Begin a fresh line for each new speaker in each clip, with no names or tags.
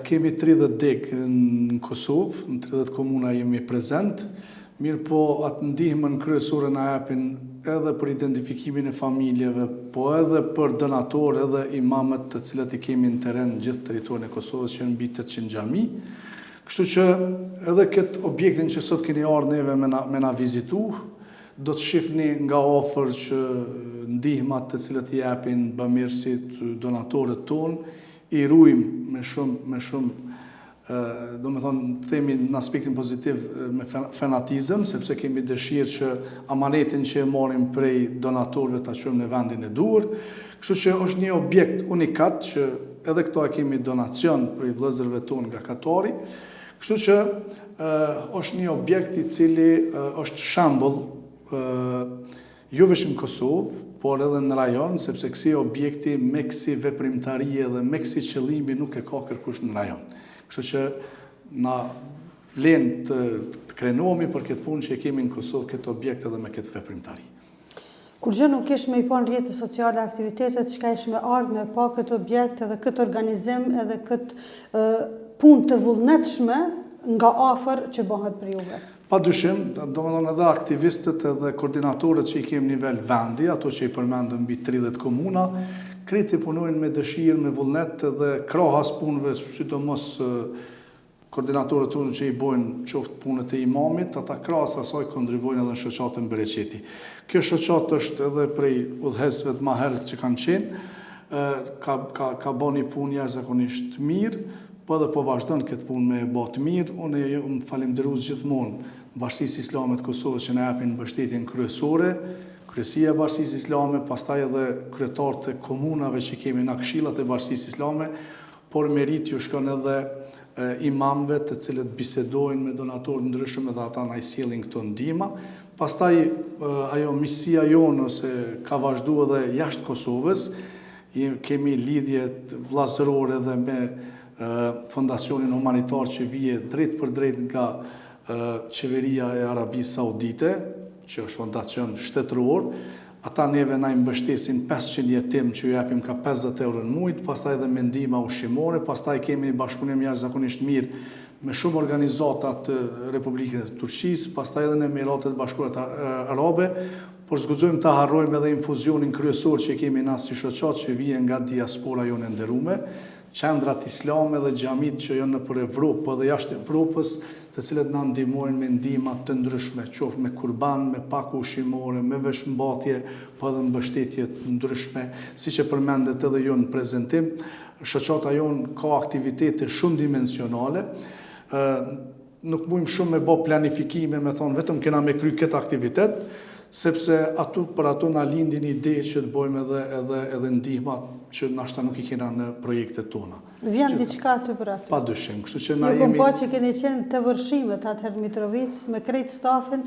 Kemi 30 deg në Kosovë, në 30 komuna jemi prezent, mirë po atë ndihmën kryesore na japin edhe për identifikimin e familjeve, po edhe për donatorë edhe imamët të cilët i kemi në teren në gjithë territorin e Kosovës që janë mbi 800 xhami. Kështu që edhe këtë objektin që sot keni ardhur neve me na vizitu, do të shihni nga afër që ndihmat të cilët i japin bamirësit, donatorët tonë, i ruajmë me shumë do me thonë, themi në aspektin pozitiv me fanatizëm, sepse kemi dëshirë që amanetin që e marrim prej donatorëve ta çojmë në vendin e duhur. Kështu që është një objekt unikat që edhe këto e kemi donacion prej vëllezërve tonë nga Katari. Kështu që është një objekt i cili është shembull jo vetëm në Kosovë, por edhe në rajon, sepse kësi objekti me kësi veprimtarie dhe me kësi qëllimi nuk e ka kërkush në rajon. Kështu që na vlen të krenohemi për këtë punë që e kemi në Kosovë, këtë objekt edhe me këtë veprimtari.
Kur gjë nuk ish me i pa në rrjetet sociale aktivitetet, çka ish me ardhur me pa këtë objekt edhe këtë organizim edhe këtë punë të vullnetshme nga afër që bëhet për juve?
Padyshim, domethënë edhe aktivistët edhe koordinatorët që i kemi nivel vendi, ato që i përmendëm mbi 30 komuna, kreti punojnë me dëshirë, me vullnet dhe krahas punëve, sidomos koordinatorët tonë që i bojnë qoftë punët e imamit, ata krahas asaj kontribuojnë edhe në shoqatën Bereqeti. Kjo shoqatë është edhe prej udhëhesëve të maherët që kanë qenë, ka bënë një punë jashtëzakonisht mirë, po edhe po vazhdon këtë punë me bë të mirë. Unë jam falënderues gjithmonë Bashkisë Islame të Kosovës që na japin mbështetjen kryesore, Kryesia e Bashkisë Islame, pastaj edhe kryetarët e komunave që kemi në këshillat e Bashkisë Islame, por merit ju shkon edhe imamëve të cilët bisedojnë me donatorë ndryshëm edhe ata na i sjellin këto ndihma. Pastaj ajo misia jonë ose ka vazhduar edhe jashtë Kosovës, kemi lidhje vllazërore edhe me fondacionin humanitar që vije drejt për drejt nga qeveria e Arabisë Saudite, që është fondacion shtetëror. Ata neve na i mbështesin 500 jetim që ju japim ka 50 euro në muaj, pastaj edhe me ndihma ushqimore, pastaj kemi një bashkëpunim jashtëzakonisht mirë me shumë organizata të Republikës së Turqisë, pastaj edhe në Emiratet e Bashkuara Arabe, por zguxojmë ta harrojmë edhe infuzionin kryesor që kemi na si shoqat që vjen nga diaspora jonë e nderuar, qendrat islame dhe xhamit që janë nëpër Evropë dhe jashtë Evropës, të cilët na ndihmojnë me ndihma të ndryshme, qoftë me kurban, me pakë ushqimore, me veshmbathje, po edhe mbështetje të ndryshme, siç e përmendet edhe ju në prezantim. Shoqata jonë ka aktivitete shumë dimensionale. Nuk mundim shumë me bë planifikime, me thonë vetëm kena me kry këtë aktivitet, sepse për ato na lindin ide që të bëjmë edhe ndihma që nashta nuk i kena në projektet tona.
Vjen diçka aty për aty?
Padyshim, kështu që na
jemi...
jemi...
Jo kom që keni qenë të vërshimet atëherë Mitrovic, me krejt stafin,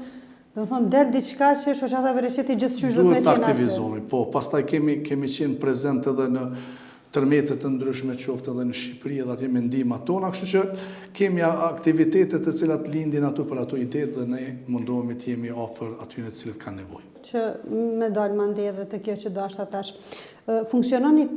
do të thonë del diçka që shoqata Bereqeti gjithçysh do të më qenë aty.
Duhet të aktivizohemi, po, pastaj kemi qenë prezent edhe në tërmetet të ndryshme qoftë edhe në Shqipëri edhe atje me ndihmat tona, kështu që kemi aktivitete të cilat lindin aty për ato ide dhe ne mundohemi të jemi afër atyre të cilët kanë nevojë.
Që me dalë mande edhe të kjo që dashta tash. Funksiononi